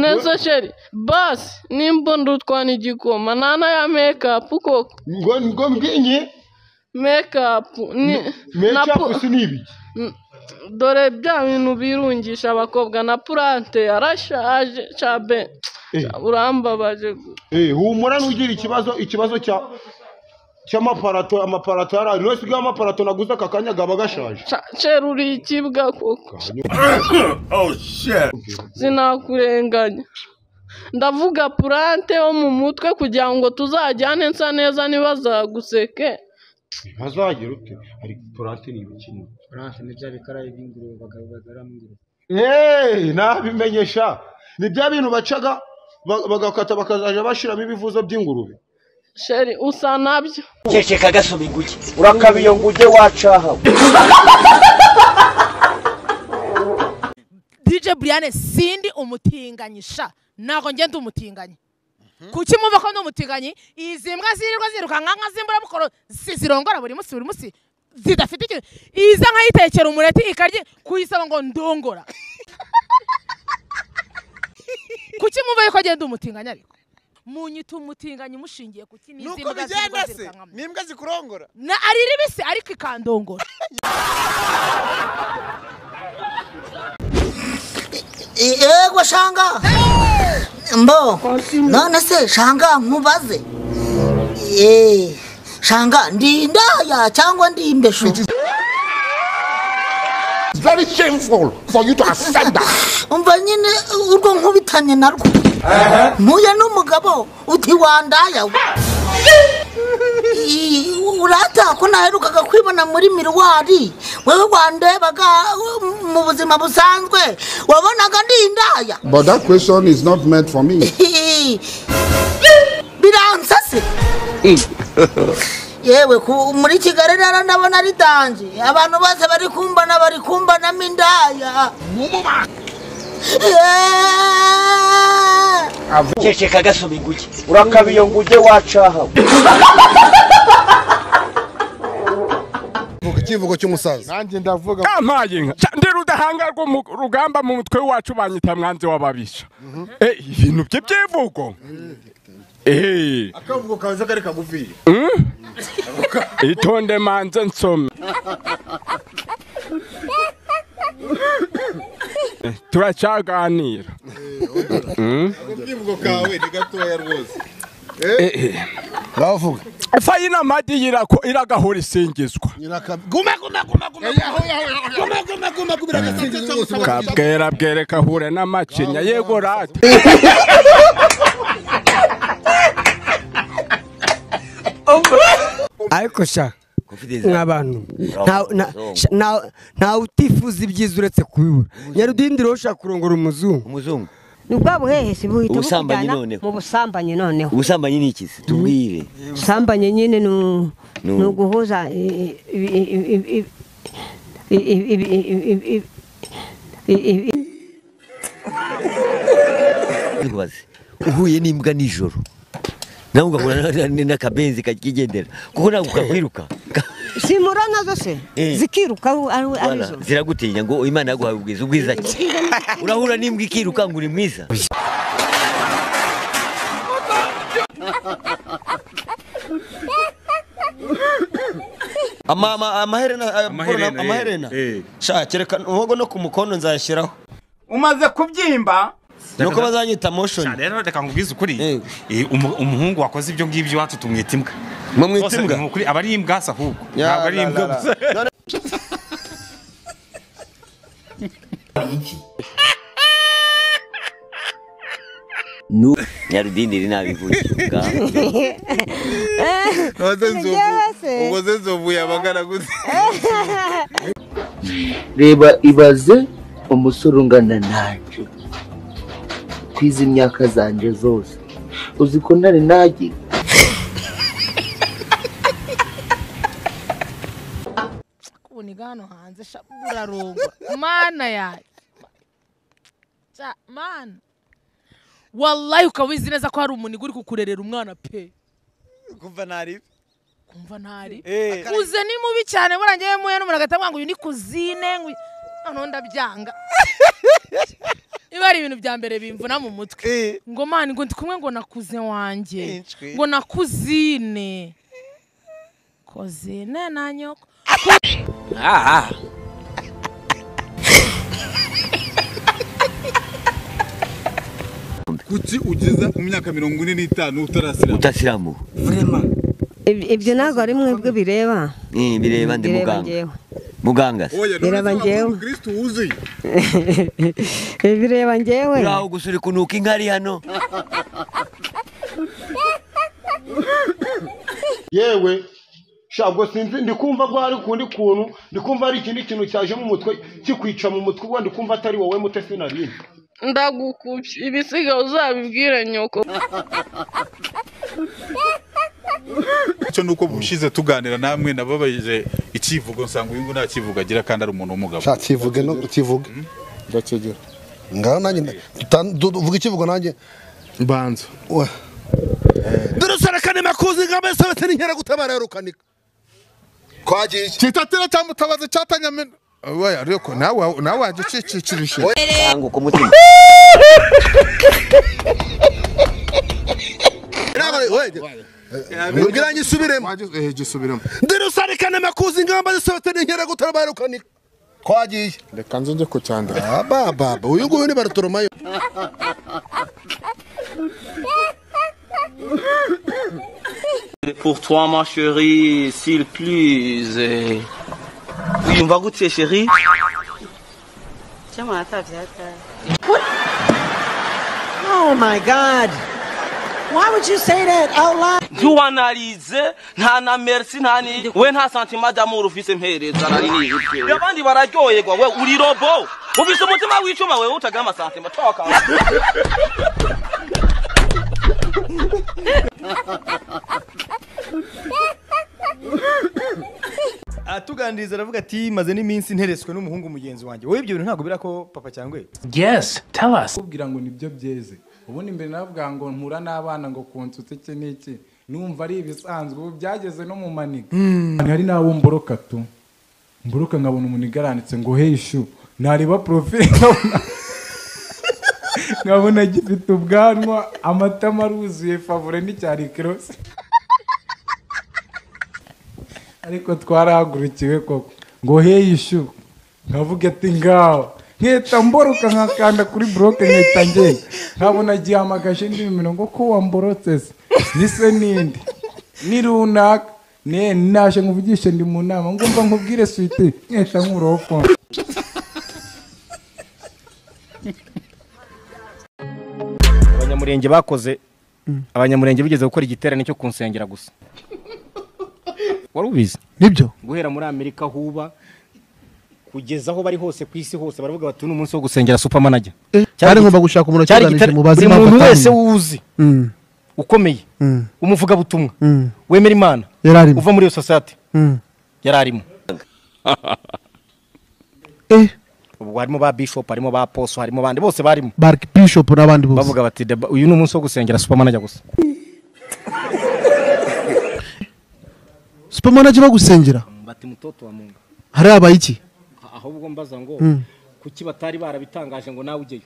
neza sheri basi nimba ndutwana igikoma nana ya makeup koko ngo mbwinye makeup sinibi dore bya bintu birungisha abakobwa na plante yarashaje chabe urambabaje humura nugira ikibazo cy'amaparato yarari no siga amaparato naguze akakanya gaba gashaje ceruri ikibwa koko Oh shit sinakurenganya ndavuga plante yo mu mutwe kugira ngo tuzajyane nsa neza nibazaguseke hazagira ute ari plante ni ibikini plante ni bya bikara y'ingurube bagara mu ngurube nabimenyesha ni bya bintu bacaga bagakata bakazaje bashiramo ibivuzo by'ingurube sheri usa nabyo ceceka gasoma inguge urakabiyo nguge wacaha DJ Brianne sindi umutinganyisha nago ngende umutinganyi kuki muva ko n'umutinganyi izimbwa zirirwa ziruka nka zimbura mukoro zirongora buri musi zidafite ikintu iza nkayitekera umureti ikarye kuyisaba ngo ndongora kuki muva yuko agenda umutinganya ariko munyita umutinganyi mushingiye kuki n'izimbwa zirirwa ziruka nka nimbwa zikurongora na ari ribisi ariko ikandongora Ego shanga mbo none se shanga nkubaze shanga ndi indaya cyangwa ndi imbesho Very shameful for you to accept that. umva nyine urwo nkubitanye narwo muya n'umugabo uti wandaya urata ko naherukaga kwibona muri mirwari wewe wandebaga mu buzima busanzwe wabonaga ndi indaya. But that question is not meant for me. Biransase yewe muri Kigali rero ndabona ari danje abantu bose bari kumbana mindaya ceceka gasoma inguge urakabiyo nguge wacaha ikivugo cy'umusaza nanjye ndavuga kampaye nka ndero udahangarwa mu rugamba mu mutwe wacu banyita mwanze wababisha ibintu bye byivugo akavugo kaza kare kagufiye itonde manze nsome turacaganira ikivugo kawe ni gatoya rwose bavuga fayina madi iragahora isingizwa guma biragasingiza kabwera bwereka hure n'amacinya yego rati ariko sha nk'abantu nta utifuza ibyiza uretse kubibura nyarudindiro ushaka kurongora umuzungu nubwo buhehe si buhita ubusambanyi noneho mu busambanyi noneho ubusambanyi ni iki tubwire ubusambanyi nyine ni uguhuza uhuye n'imbwa nijoro nawe ugahura n'akabenzi kakigendera kuko ntabwo kakwiruka simura nazo se zikiruka arizo ziragutinya ngo Imana yaguhaye ubwiza ki urahura n'imbwa ikiruka ngo uri mwiza amaherena kereka uhogo no ku mukono nzayashyiraho umaze kubyimba nuko bazanyita motion rero reka ngubwize ukuri umuhungu wakoze ibyo ngibyo wacu tumwita imbwa mwita imbwa ukuri aba ari imbwa asa ahubwo ntabwo ari imbwa gusa nyarudindiri nabivuye ubwo ze nzovu yabagana gusa reba ibaze umusore ungana nanjye kwiza imyaka zanje zose uzi ko ntari nagiye kubuniga hano hanze burarongwa mana yawe mana wallahi ukabizi neza ko hari umuntu uri kukurerera umwana pe kumva ntari uze ni mubi cyane burangiye muye n'umuntu agatamwa ngo uyu ni kuzine noneho ndabyanga iba ari ibintu bya mbere bimvuna mu mutwe ngo mani ngo ndi kumwe ngo nakuze wanjye ngo nakuzine kozine na nyoko kuki ugeza ku myaka 45 utasiramu ibyo ntabwo ari mwebwe bireba bireba ndi muganga bireba njyewe Kristo wuzuye bireba njyewe uraho gusuri kunuka inkari hano yewe shabwo sinzi ndikumva bwo hari kundi kuntu ndikumva ari ikindi kintu cyaje mu mutwe kikwica mu mutwe ubwo ndikumva atari wowe mutesi narindi ndagukubye ibisigaye uzabibwire nyoko cyo nuko bushize tuganira namwe nababaje ikivugo nsanga uyu ngo nta kivugo agira kandi ari umuntu w'umugabo sha kivuge no kivuge ndakegera ngaho nanjye uvuga ikivugo nanjye mbanza durusarakane makuzi ngabe sabete n'inkera gutabara yarukanika kwagiye kitatira cyamutabaza cyatanyamena oya ariko nawe waje cicicishe ngo ku mutima Ngiranye subiremo gisubiremo durusarakane makuzi ngabe sabete n'inkera gutabara yarukanika kwagiye reka nje ko cyandira baba uyu nguyu ni barutoromayo Pour toi ma chérie, s'il plus oui, on va goûter chérie. Oh my God. Why would you say that out loud? Tu analyse, nta na merci nta ni we nta sentiment d'amour ufise mpereza nari ni ibyo. Abandi bararyoyegwa we uri robo. Ufise umutima w'icuma we utaga ama sentiment toka. Atuganiriza aravuga ati maze n'iminsi ntereswe n'umuhungu mugenzi wanjye. Wowe ibyo bintu ntago birako papa cyangwe? Yes, tell us. Ubwira ngo nibyo byeze. Ubundi mbere navuga ngo mpura n'abana ngo kunsutse iki n'iki. Numva ari ibisanzwe ubu byageze no mu maniga. Hari nawo mboroka tu. Mboroka nkabona umuntu igaranitse ngo hey shu. Nariba profile nkabona gifite ubwanwa amatama aruzuye favore n'icyari cross. Ariko twarahagurukiwe koko ngo hey shu nkavuga ati ngaho nketa mboroka nkakanda kuri bloke nketa ngenda nkabona gihamagaje ndimino ngo ko wamborotse nise nindi ni runaka naje nkuvugishe ndi mu nama ngomba nkubwire suite nketa nkurofo Abanyamurenge bakoze abanyamurenge bigeze gukora igiterane cyo kunsengera gusa. Warubizi nibyo guhera muri Amerika huba kugeza aho bari hose ku isi hose baravuga bati n'umunsi wo gusengera supermanager cyari ngomba gushaka umuntu cyaganije mu bazima umuntu wese wuzi ukomeye umuvuga butumwa wemera Imana uva muri iyo society yararimo ubwo harimo ba bishop harimo ba apostle harimo bandi bose barimo bishop n'abandi bose bavuga bati uyu n'umunsi wo gusengera supermanager gusa. Supermanager bagusengera bati mutoto wa Mungu hari abayiki ahubwo mbaza ngo kuki batari barabitangaje ngo nawe ugeyo